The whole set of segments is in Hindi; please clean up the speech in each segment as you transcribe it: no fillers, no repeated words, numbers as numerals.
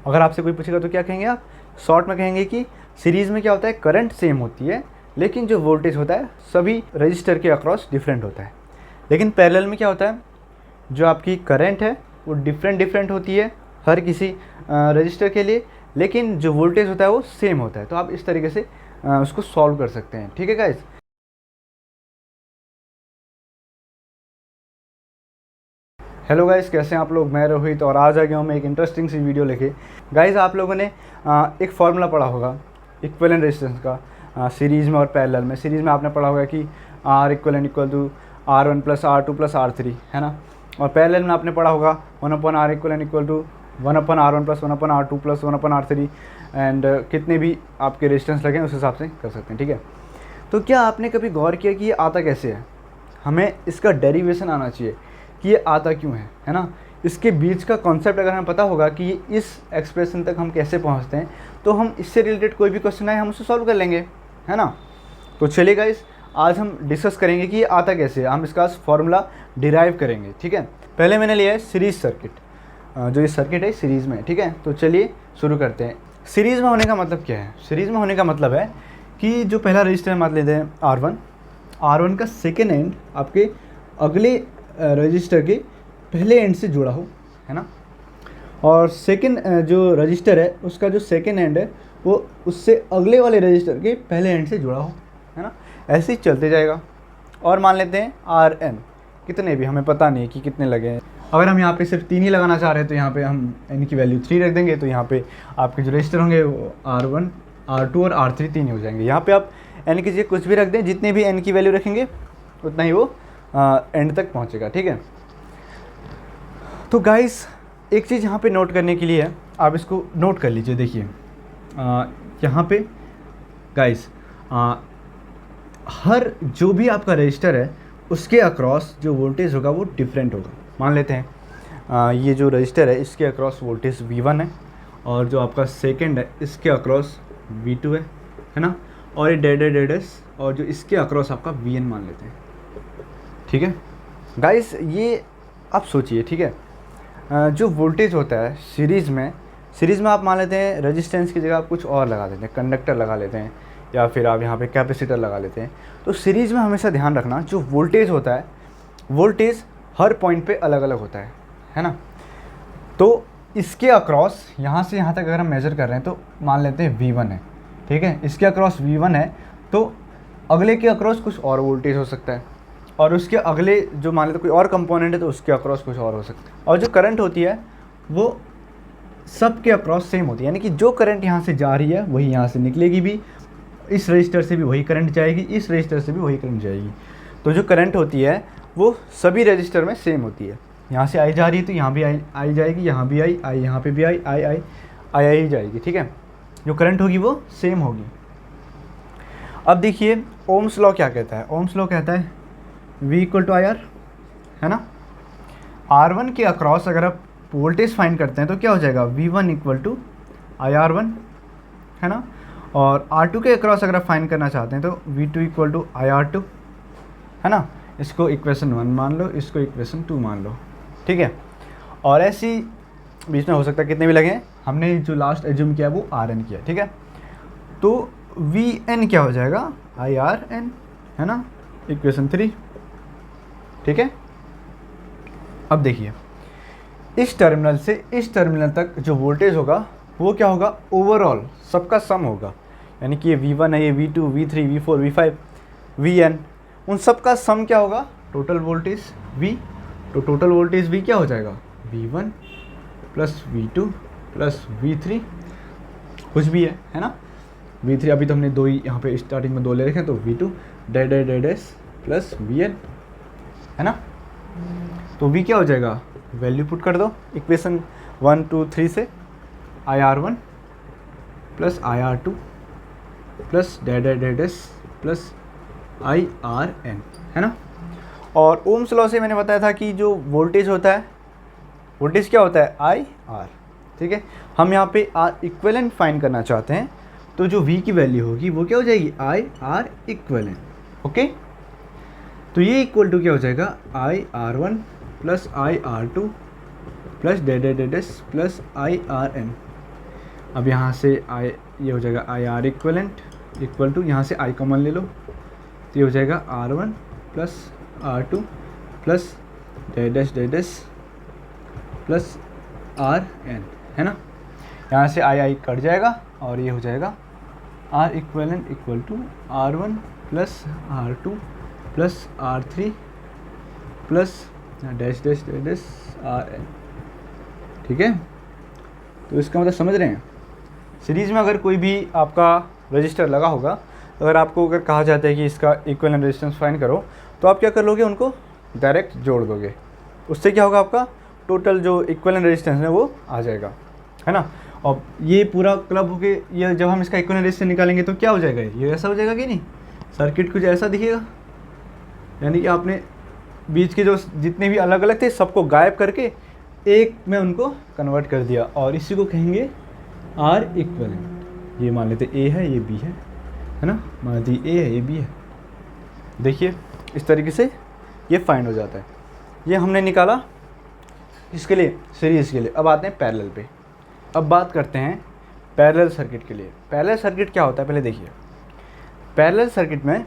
अगर आपसे कोई पूछेगा तो क्या कहेंगे आप? शॉर्ट में कहेंगे कि सीरीज़ में क्या होता है, करंट सेम होती है लेकिन जो वोल्टेज होता है सभी रजिस्टर के अक्रॉस डिफरेंट होता है। लेकिन पैरेलल में क्या होता है, जो आपकी करंट है वो डिफरेंट होती है हर किसी रजिस्टर के लिए, लेकिन जो वोल्टेज होता है वो सेम होता है। तो आप इस तरीके से उसको सॉल्व कर सकते हैं। ठीक है गाइस। हेलो गाइस, कैसे हैं आप लोग? मैं रोहित और आज आ गया हूँ मैं एक इंटरेस्टिंग सी वीडियो लेके। गाइस, आप लोगों ने एक फार्मूला पढ़ा होगा इक्विवेलेंट रेजिस्टेंस का, सीरीज़ में और पैरेलल में। सीरीज़ में आपने पढ़ा होगा कि R equivalent equal to R1 plus R2 plus R3, है ना। और पैरेलल में आपने पढ़ा होगा 1/R equivalent equal to 1/R1 plus 1/R2 plus 1/R3 and कितने भी आपके रेजिस्टेंस लगे उस हिसाब से कर सकते हैं। ठीक है। तो क्या आपने कभी गौर किया कि ये आता कैसे है? हमें इसका डेरिवेशन आना चाहिए कि ये आता क्यों है ना। इसके बीच का कॉन्सेप्ट अगर हमें पता होगा कि ये इस एक्सप्रेशन तक हम कैसे पहुंचते हैं, तो हम इससे रिलेटेड कोई भी क्वेश्चन आए हम उसे सॉल्व कर लेंगे, है ना। तो चलिए गाइस, आज हम डिस्कस करेंगे कि ये आता कैसे है। हम इसका फॉर्मूला डिराइव करेंगे। ठीक है। पहले मैंने लिया है सीरीज सर्किट, जो ये सर्किट है सीरीज़ में। ठीक है। तो चलिए शुरू करते हैं। सीरीज़ में होने का मतलब क्या है? सीरीज़ में होने का मतलब है कि जो पहला रजिस्टर मान लेते हैं R1 का सेकेंड एंड आपके अगले रजिस्टर के पहले एंड से जुड़ा हो, है ना। और सेकेंड जो रजिस्टर है उसका जो सेकेंड एंड है वो उससे अगले वाले रजिस्टर के पहले एंड से जुड़ा हो, है ना। ऐसे ही चलते जाएगा। और मान लेते हैं Rn, कितने भी हमें पता नहीं कि कितने लगे हैं। अगर हम यहाँ पे सिर्फ 3 ही लगाना चाह रहे हैं तो यहाँ पे हम n की वैल्यू 3 रख देंगे। तो यहाँ पे आपके जो रजिस्टर होंगे वो R1, R2 और R3 तीन ही हो जाएंगे। यहाँ पे आप n की जगह कुछ भी रख दें, जितने भी n की वैल्यू रखेंगे उतना ही वो एंड तक पहुँचेगा। ठीक है। तो गाइस, एक चीज़ यहाँ पे नोट करने के लिए है, आप इसको नोट कर लीजिए। देखिए यहाँ पे गाइस, हर जो भी आपका रजिस्टर है उसके अक्रॉस जो वोल्टेज होगा वो डिफरेंट होगा। मान लेते हैं ये जो रजिस्टर है इसके अक्रॉस वोल्टेज V1 है, और जो आपका सेकंड है इसके अक्रॉस V2 है ना। और ये डेडेस, और जो इसके अक्रॉस आपका Vn मान लेते हैं। ठीक है गाइस, ये आप सोचिए। ठीक है। जो वोल्टेज होता है सीरीज़ में आप मान लेते हैं रेजिस्टेंस की जगह आप कुछ और लगा देते हैं, कंडक्टर लगा लेते हैं, या फिर आप यहाँ पे कैपेसिटर लगा लेते हैं। तो सीरीज़ में हमेशा ध्यान रखना, जो वोल्टेज होता है वोल्टेज हर पॉइंट पे अलग अलग होता है ना। तो इसके अक्रॉस यहाँ से यहाँ तक अगर हम मेज़र कर रहे हैं तो मान लेते हैं V1 है। ठीक है। इसके अक्रॉस V1 है तो अगले के अक्रॉस कुछ और वोल्टेज हो सकता है, और उसके अगले जो मान लेते कोई और कंपोनेंट है तो उसके अक्रॉस कुछ और हो सकता है। और जो करंट होती है वो सब के अक्रॉस सेम होती है, यानी कि जो करंट यहाँ से जा रही है वही यहाँ से निकलेगी भी, इस रजिस्टर से भी वही करंट जाएगी, इस रजिस्टर से भी वही करंट जाएगी। तो जो करंट होती है वो सभी रजिस्टर में सेम होती है। यहाँ से आई जा रही है तो यहाँ भी आई जाएगी, यहाँ भी आई यहाँ पे भी आई ही जाएगी। ठीक है। जो करंट होगी वो सेम होगी। अब देखिए ओम्स लॉ क्या कहता है। ओम्स लॉ कहता है V इक्वल टू IR, है ना। R1 के अक्रॉस अगर आप वोल्टेज फाइंड करते हैं तो क्या हो जाएगा, V1 इक्वल टू IR1, है ना। और R2 के अक्रॉस अगर आप फाइंड करना चाहते हैं तो V2 इक्वल टू IR2, है ना। इसको इक्वेशन 1 मान लो, इसको इक्वेशन 2 मान लो। ठीक है। और ऐसी बीच में हो सकता है कितने भी लगे, हमने जो लास्ट एज्यूम किया वो Rn किया। ठीक है। तो Vn क्या हो जाएगा, IRn, है ना, इक्वेशन 3। ठीक है। अब देखिए इस टर्मिनल से इस टर्मिनल तक जो वोल्टेज होगा वो क्या होगा, ओवरऑल सबका सम होगा। यानी कि ये V1 है, ये V2, V3, V4, V5, Vn, उन सब का सम क्या होगा, टोटल वोल्टेज V। तो टोटल वोल्टेज V क्या हो जाएगा, V1 plus V2 plus V3, कुछ भी है ना। V3 अभी तो हमने दो ही यहाँ पे स्टार्टिंग में दो ले रखे हैं, तो V2 डेडेस प्लस Vn, है ना। तो V क्या हो जाएगा, वैल्यू पुट कर दो इक्वेशन 1 2 3 से, IR1 प्लस IR2 प्लस डेडेस प्लस IRn, है ना। और ओम्स लॉ से मैंने बताया था कि जो वोल्टेज होता है, वोल्टेज क्या होता है, IR। ठीक है। हम यहाँ पे R इक्विवेलेंट फाइंड करना चाहते हैं, तो जो V की वैल्यू होगी वो क्या हो जाएगी, IR इक्विवेलेंट। ओके। तो ये इक्वल टू क्या हो जाएगा, IR1 प्लस IR2 प्लस डेडेस प्लस IRn, अब यहाँ से आई, ये हो जाएगा I R equivalent equal to, यहाँ से आई कॉमन ले लो तो ये हो जाएगा R1 plus R2 plus dash plus RN, है ना। यहाँ से आई कट जाएगा और ये हो जाएगा R equivalent equal to R1 plus R2 plus R3 plus dash RN, ठीक है। तो इसका मतलब समझ रहे हैं, सीरीज़ में अगर कोई भी आपका रजिस्टर लगा होगा, अगर आपको अगर कहा जाता है कि इसका इक्विवेलेंट रेजिस्टेंस फाइंड करो, तो आप क्या कर लोगे, उनको डायरेक्ट जोड़ दोगे। उससे क्या होगा, आपका टोटल जो इक्विवेलेंट रेजिस्टेंस है वो आ जाएगा, है ना। और ये पूरा क्लब होके ये जब हम इसका इक्विवेलेंट रेजिस्टेंस निकालेंगे तो क्या हो जाएगा, ये ऐसा हो जाएगा कि नहीं, सर्किट कुछ ऐसा दिखेगा। यानी कि आपने बीच के जो जितने भी अलग अलग थे सबको गायब करके एक में उनको कन्वर्ट कर दिया, और इसी को कहेंगे आर इक्विवेलेंट। ये मान लेते ए है, ये बी है ना, मान लेते ए है, ये बी है। देखिए इस तरीके से ये फाइंड हो जाता है। ये हमने निकाला इसके लिए, सीरीज़ के लिए। अब आते हैं पैरेलल पे। अब बात करते हैं पैरेलल सर्किट के लिए। पैरेलल सर्किट क्या होता है, पहले देखिए। पैरेलल सर्किट में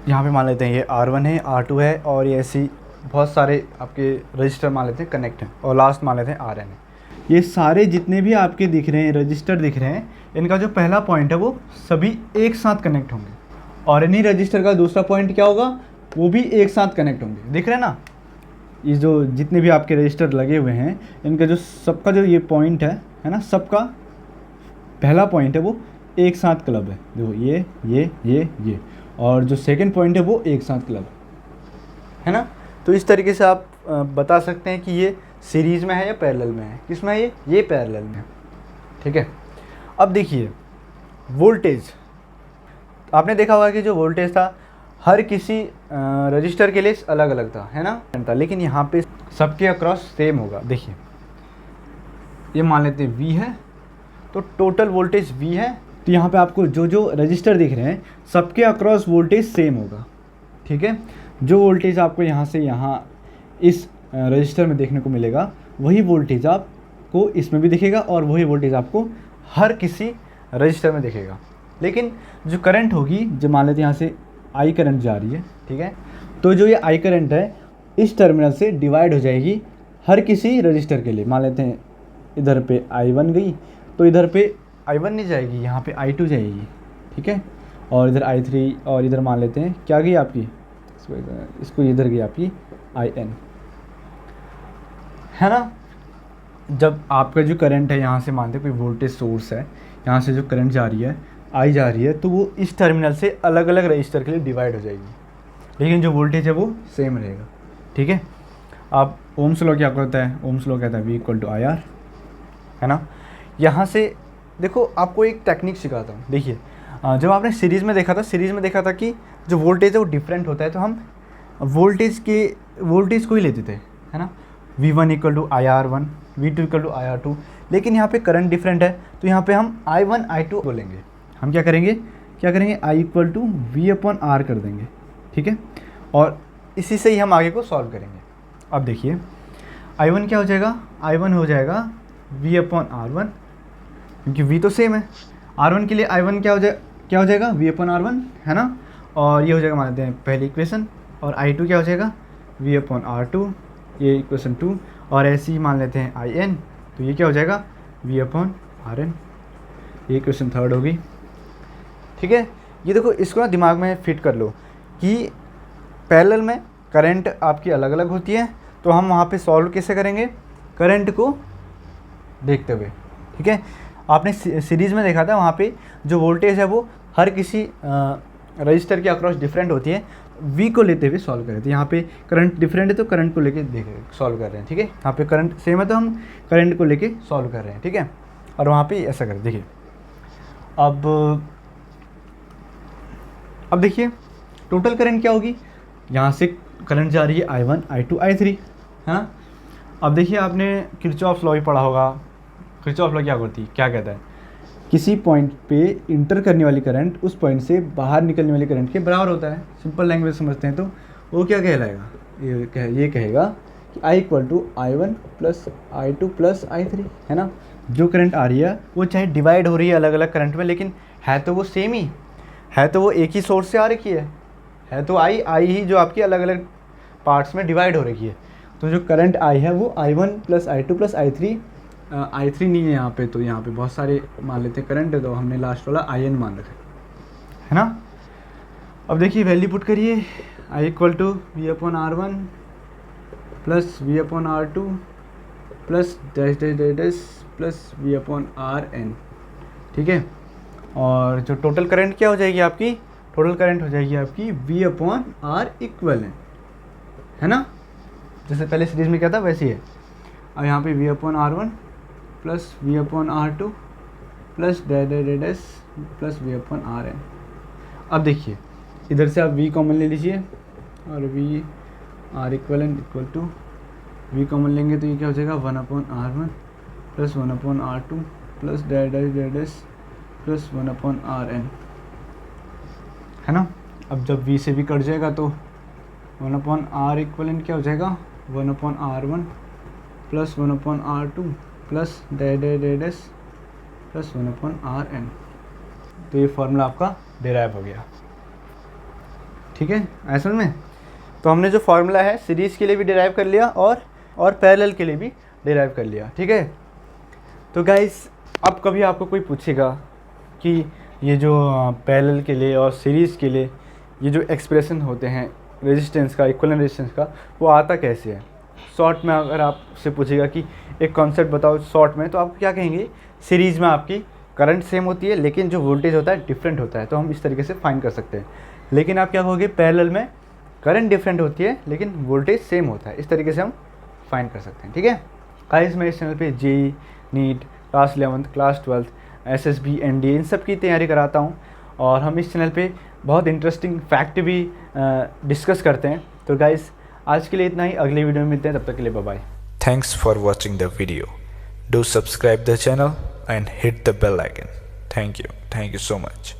यहाँ पे मान लेते हैं ये R1 है, R2 है, और ये ऐसी बहुत सारे आपके रजिस्टर मान लेते हैं कनेक्ट हैं, और लास्ट मान लेते हैं RN है। ये सारे जितने भी आपके दिख रहे हैं रजिस्टर दिख रहे हैं, इनका जो पहला पॉइंट है वो सभी एक साथ कनेक्ट होंगे, और इन्हीं रजिस्टर का दूसरा पॉइंट क्या होगा, वो भी एक साथ कनेक्ट होंगे। दिख रहे हैं ना, ये जो जितने भी आपके रजिस्टर लगे हुए हैं, इनका जो सबका जो ये पॉइंट है ना, सबका पहला पॉइंट है वो एक साथ क्लब है। देखो ये और जो सेकंड पॉइंट है वो एक साथ क्लब है ना। तो इस तरीके से आप बता सकते हैं कि ये सीरीज़ में है या पैरेलल में है। किस में है ये पैरेलल में है, ठीक है। अब देखिए वोल्टेज, आपने देखा होगा कि जो वोल्टेज था हर किसी रजिस्टर के लिए अलग अलग था, है ना, लेकिन यहाँ पे सबके अक्रॉस सेम होगा। देखिए ये मान लेते हैं V है, तो टोटल वोल्टेज V है, तो यहाँ पे आपको जो जो रजिस्टर दिख रहे हैं सबके अक्रॉस वोल्टेज सेम होगा, ठीक है। जो वोल्टेज आपको यहाँ से यहाँ इस रजिस्टर में देखने को मिलेगा, वही वोल्टेज आपको इसमें भी दिखेगा, और वही वोल्टेज आपको हर किसी रजिस्टर में दिखेगा। लेकिन जो करंट होगी, जो मान लेते हैं यहाँ से I करंट जा रही है, ठीक है, तो जो ये I करंट है इस टर्मिनल से डिवाइड हो जाएगी हर किसी रजिस्टर के लिए। मान लेते हैं इधर पे I1 गई, तो इधर पे I1 नहीं जाएगी, यहाँ पे I2 जाएगी, ठीक है, और इधर I3, और इधर मान लेते हैं क्या गई आपकी, इसको इधर गई आपकी IN, है ना। जब आपका जो करंट है यहाँ से मानते कोई वोल्टेज सोर्स है, यहाँ से जो करंट जा रही है I जा रही है, तो वो इस टर्मिनल से अलग अलग रजिस्टर के लिए डिवाइड हो जाएगी, लेकिन जो वोल्टेज है वो सेम रहेगा, ठीक है। अब ओम्स लॉ क्या कहता है, ओम्स लॉ कहता है V इक्वल टू IR, है ना। यहाँ से देखो आपको एक टेक्निक सिखाता हूँ। देखिए जब आपने सीरीज़ में देखा था कि जो वोल्टेज है वो डिफरेंट होता है, तो हम वोल्टेज को ही लेते थे, है ना। V1 equal to IR1, V2 equal to IR2, लेकिन यहाँ पे करंट डिफरेंट है, तो यहाँ पे हम I1 I2 बोलेंगे। हम क्या करेंगे I equal to V upon R कर देंगे, ठीक है, और इसी से ही हम आगे को सॉल्व करेंगे। अब देखिए I1 क्या हो जाएगा, I1 हो जाएगा V अपॉन R1, क्योंकि V तो सेम है। R1 के लिए I1 क्या हो जाएगा V अपॉन R1, है ना, और ये हो जाएगा मान लेते हैं पहली इक्वेशन, और I2 क्या हो जाएगा V अपॉन R2, ये इक्वेशन 2, और ऐसे ही मान लेते हैं IN, तो ये क्या हो जाएगा V अपॉन RN, ये इक्वेशन थर्ड होगी, ठीक है। ये देखो इसको ना दिमाग में फिट कर लो कि पैरेलल में करंट आपकी अलग अलग होती है, तो हम वहाँ पे सॉल्व कैसे करेंगे, करंट को देखते हुए, ठीक है। आपने सीरीज़ में देखा था, वहाँ पे जो वोल्टेज है वो हर किसी रजिस्टर के अक्रॉस डिफरेंट होती है, V को लेते हुए सॉल्व कर रहे थे। यहाँ पे करंट डिफरेंट है तो करंट को लेके सॉल्व कर रहे हैं, ठीक है। यहाँ पे करंट सेम है तो हम करंट को लेके सॉल्व कर रहे हैं, ठीक है, और वहाँ पे ऐसा करें। देखिए अब देखिए टोटल करंट क्या होगी, यहाँ से करंट जा रही है I1 I2 I3, है ना। अब देखिए आपने किरचॉफ लॉ भी पढ़ा होगा। किरचॉफ लॉ क्या करती है, क्या कहता है, किसी पॉइंट पे इंटर करने वाली करंट उस पॉइंट से बाहर निकलने वाली करंट के बराबर होता है। सिंपल लैंग्वेज समझते हैं तो वो क्या कहलाएगा, ये कहेगा I equal to I1 plus I2 plus I3, है ना। जो करंट आ रही है वो चाहे डिवाइड हो रही है अलग अलग करंट में, लेकिन है तो वो सेम ही, है तो वो एक ही सोर्स से आ रखी है तो आई ही जो आपकी अलग अलग पार्ट्स में डिवाइड हो रखी है। तो जो करंट आई है वो I1 plus I2 plus I3, I3 नहीं है यहाँ पे, तो यहाँ पे बहुत सारे मान लेते हैं करंट है, तो हमने लास्ट वाला IN मान रखा है ना। अब देखिए वैल्यू पुट करिए, I equal to V/R1 plus V/R2 plus dash dash dash dash plus V/RN, ठीक है। और जो टोटल करंट क्या हो जाएगी आपकी, टोटल करंट हो जाएगी आपकी V/R इक्वलेंट, है ना। जैसे पहले सीरीज में क्या था वैसे ही है। अब यहाँ पे V/R1 plus V/R2 plus dash dash dash dash plus V/RN। अब देखिए इधर से आप V कॉमन ले लीजिए और VR equivalent equal to V common लेंगे तो ये क्या हो जाएगा 1/R1 प्लस 1/R2 प्लस डैश डैश डैश डैश प्लस 1/RN, है ना। अब जब V से भी कट जाएगा तो 1/R इक्वलेंट क्या हो जाएगा 1/R1 प्लस 1/R2 प्लस डैश डैश डैश डैश प्लस 1/RN। तो ये फॉर्मूला आपका डिराइव हो गया, ठीक है। ऐसा में तो हमने जो फार्मूला है सीरीज़ के लिए भी डिराइव कर लिया और पैरेलल के लिए भी डिराइव कर लिया, ठीक है। तो गाइस अब कभी आपको कोई पूछेगा कि ये जो पैरेलल के लिए और सीरीज़ के लिए ये जो एक्सप्रेशन होते हैं रेजिस्टेंस का, इक्विवेलेंट रेजिस्टेंस का, वो आता कैसे है। शॉर्ट में अगर आपसे पूछेगा कि एक कॉन्सेप्ट बताओ शॉर्ट में, तो आप क्या कहेंगे, सीरीज़ में आपकी करंट सेम होती है लेकिन जो वोल्टेज होता है डिफरेंट होता है, तो हम इस तरीके से फाइंड कर सकते हैं। लेकिन आप क्या कहोगे, पैरेलल में करंट डिफरेंट होती है लेकिन वोल्टेज सेम होता है, इस तरीके से हम फाइंड कर सकते हैं, ठीक है। गाइस मैं इस चैनल पे JEE, NEET, class 11th, class 12th, SSB, NDA इन सब की तैयारी कराता हूँ, और हम इस चैनल पे बहुत इंटरेस्टिंग फैक्ट भी डिस्कस करते हैं। तो गाइस आज के लिए इतना ही, अगले वीडियो में मिलते हैं, तब तक के लिए bye bye. Thanks for watching the video. Do subscribe the channel and hit the bell icon. Thank you so much.